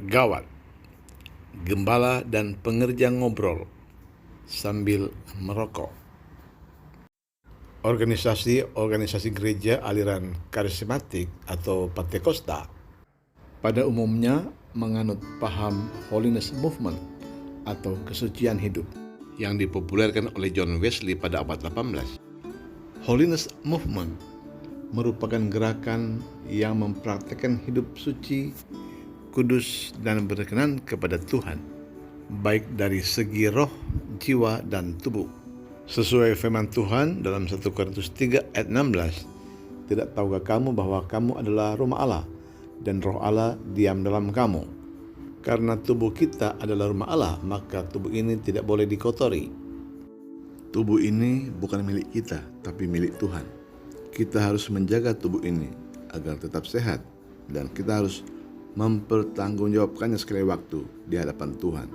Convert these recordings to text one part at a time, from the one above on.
Gawat, gembala dan pengerja ngobrol sambil merokok. Organisasi gereja aliran karismatik atau Pentakosta pada umumnya menganut paham Holiness Movement atau kesucian hidup yang dipopulerkan oleh John Wesley pada abad 18. Holiness Movement merupakan gerakan yang mempraktikkan hidup suci, kudus, dan berkenan kepada Tuhan, baik dari segi roh, jiwa, dan tubuh. Sesuai firman Tuhan dalam 1 Korintus 3 ayat 16, "Tidak tahukah kamu bahwa kamu adalah rumah Allah, dan roh Allah diam dalam kamu? Karena tubuh kita adalah rumah Allah, maka tubuh ini tidak boleh dikotori." Tubuh ini bukan milik kita, tapi milik Tuhan. Kita harus menjaga tubuh ini agar tetap sehat, dan kita harus mempertanggungjawabkannya sekali waktu di hadapan Tuhan.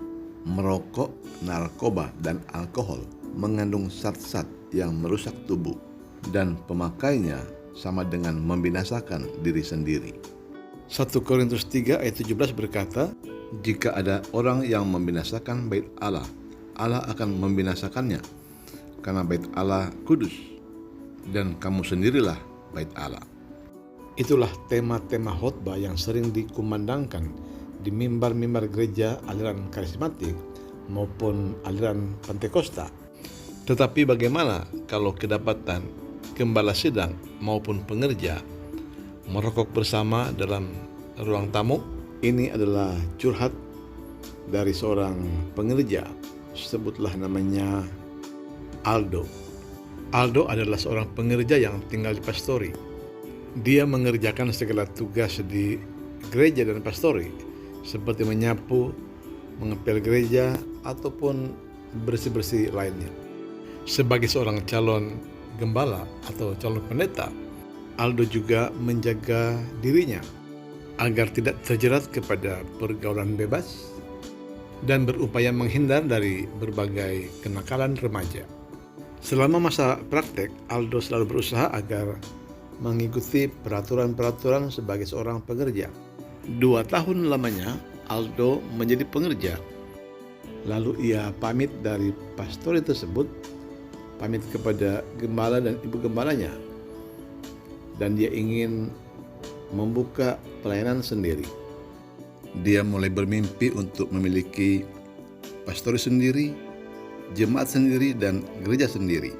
Merokok, narkoba, dan alkohol mengandung zat-zat yang merusak tubuh, dan pemakainya sama dengan membinasakan diri sendiri. 1 Korintus 3 ayat 17 berkata, "Jika ada orang yang membinasakan bait Allah, Allah akan membinasakannya, karena bait Allah kudus, dan kamu sendirilah bait Allah." Itulah tema-tema khotbah yang sering dikumandangkan di mimbar-mimbar gereja aliran karismatik maupun aliran Pentakosta. Tetapi bagaimana kalau kedapatan gembala sidang maupun pengerja merokok bersama dalam ruang tamu? Ini adalah curhat dari seorang pengerja, sebutlah namanya Aldo. Aldo adalah seorang pengerja yang tinggal di pastori. Dia mengerjakan segala tugas di gereja dan pastori, seperti menyapu, mengepel gereja, ataupun bersih-bersih lainnya. Sebagai seorang calon gembala atau calon pendeta, Aldo juga menjaga dirinya agar tidak terjerat kepada pergaulan bebas dan berupaya menghindar dari berbagai kenakalan remaja. Selama masa praktek, Aldo selalu berusaha agar mengikuti peraturan-peraturan sebagai seorang pekerja. 2 tahun lamanya Aldo menjadi pengerja. Lalu ia pamit dari pastori tersebut, pamit kepada gembala dan ibu gembalanya, dan dia ingin membuka pelayanan sendiri. Dia mulai bermimpi untuk memiliki pastori sendiri, jemaat sendiri, dan gereja sendiri.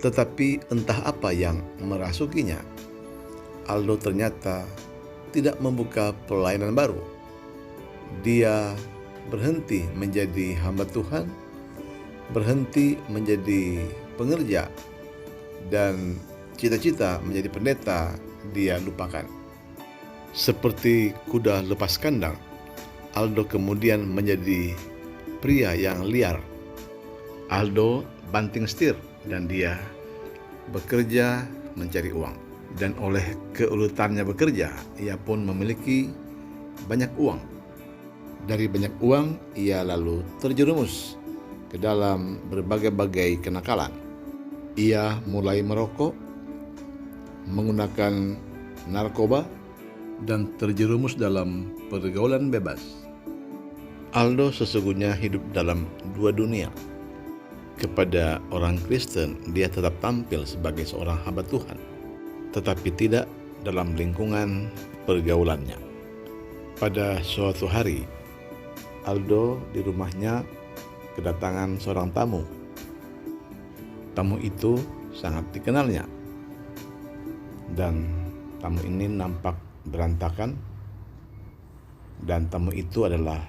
Tetapi entah apa yang merasukinya, Aldo ternyata tidak membuka pelayanan baru. Dia berhenti menjadi hamba Tuhan, berhenti menjadi pengerja, dan cita-cita menjadi pendeta dia lupakan. Seperti kuda lepas kandang, Aldo kemudian menjadi pria yang liar. Aldo banting setir dan dia bekerja mencari uang. Dan oleh keuletannya bekerja, ia pun memiliki banyak uang. Dari banyak uang, ia lalu terjerumus ke dalam berbagai-bagai kenakalan. Ia mulai merokok, menggunakan narkoba, dan terjerumus dalam pergaulan bebas. Aldo sesungguhnya hidup dalam dua dunia. Kepada orang Kristen, dia tetap tampil sebagai seorang hamba Tuhan, tetapi tidak dalam lingkungan pergaulannya. Pada suatu hari, Aldo di rumahnya kedatangan seorang tamu. Tamu itu sangat dikenalnya, dan tamu ini nampak berantakan, dan tamu itu adalah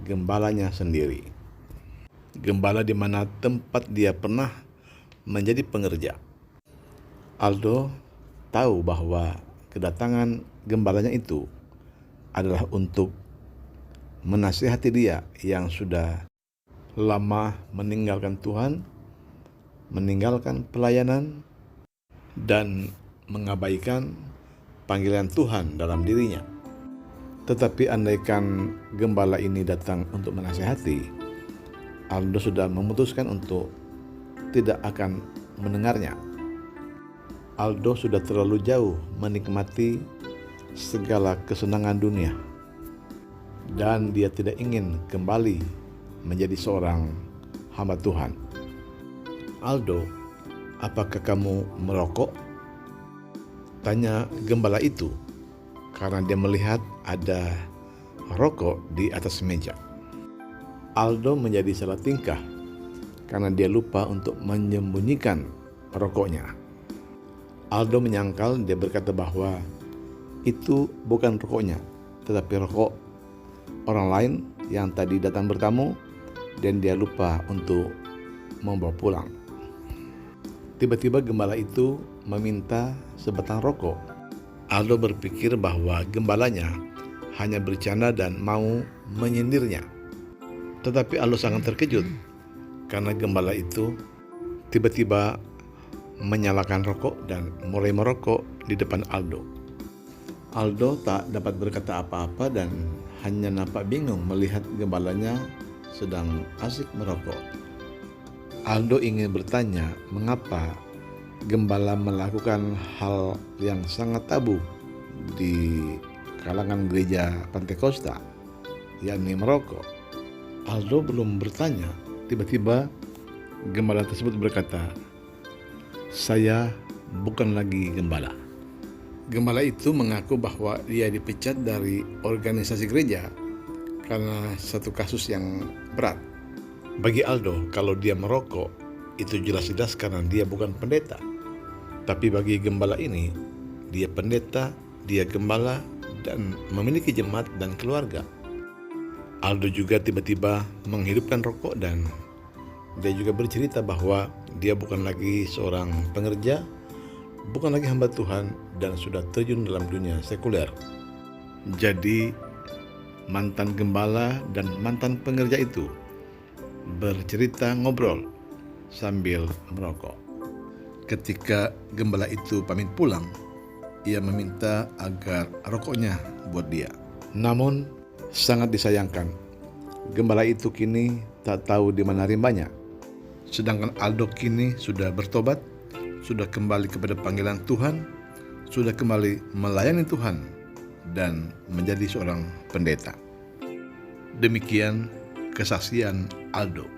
gembalanya sendiri. Gembala di mana tempat dia pernah menjadi pengerja. Aldo tahu bahwa kedatangan gembalanya itu adalah untuk menasihati dia yang sudah lama meninggalkan Tuhan, meninggalkan pelayanan, dan mengabaikan panggilan Tuhan dalam dirinya. Tetapi andaikan gembala ini datang untuk menasihati, Aldo sudah memutuskan untuk tidak akan mendengarnya. Aldo sudah terlalu jauh menikmati segala kesenangan dunia. dan dia tidak ingin kembali menjadi seorang hamba Tuhan. "Aldo, apakah kamu merokok?" tanya gembala itu, karena dia melihat ada rokok di atas meja. Aldo menjadi salah tingkah karena dia lupa untuk menyembunyikan rokoknya. Aldo menyangkal, dia berkata bahwa itu bukan rokoknya, tetapi rokok orang lain yang tadi datang bertamu, dan dia lupa untuk membawa pulang. Tiba-tiba gembala itu meminta sebatang rokok. Aldo berpikir bahwa gembalanya hanya bercanda dan mau menyindirnya. Tetapi Aldo sangat terkejut karena gembala itu tiba-tiba menyalakan rokok dan mulai merokok di depan Aldo. Aldo tak dapat berkata apa-apa dan hanya nampak bingung melihat gembalanya sedang asik merokok. Aldo ingin bertanya mengapa gembala melakukan hal yang sangat tabu di kalangan gereja Pantekosta, yakni merokok. Aldo belum bertanya, tiba-tiba gembala tersebut berkata, "Saya bukan lagi gembala." Gembala itu mengaku bahwa dia dipecat dari organisasi gereja karena satu kasus yang berat. Bagi Aldo, kalau dia merokok, itu jelas-jelas karena dia bukan pendeta. Tapi bagi gembala ini, dia pendeta, dia gembala, dan memiliki jemaat dan keluarga. Aldo juga tiba-tiba menghidupkan rokok dan dia juga bercerita bahwa dia bukan lagi seorang pengerja, bukan lagi hamba Tuhan, dan sudah terjun dalam dunia sekuler. Jadi mantan gembala dan mantan pengerja itu bercerita ngobrol sambil merokok. Ketika gembala itu pamit pulang, ia meminta agar rokoknya buat dia. Namun sangat disayangkan, gembala itu kini tak tahu di mana rimbanya. Sedangkan Aldo kini sudah bertobat, sudah kembali kepada panggilan Tuhan, sudah kembali melayani Tuhan, dan menjadi seorang pendeta. Demikian kesaksian Aldo.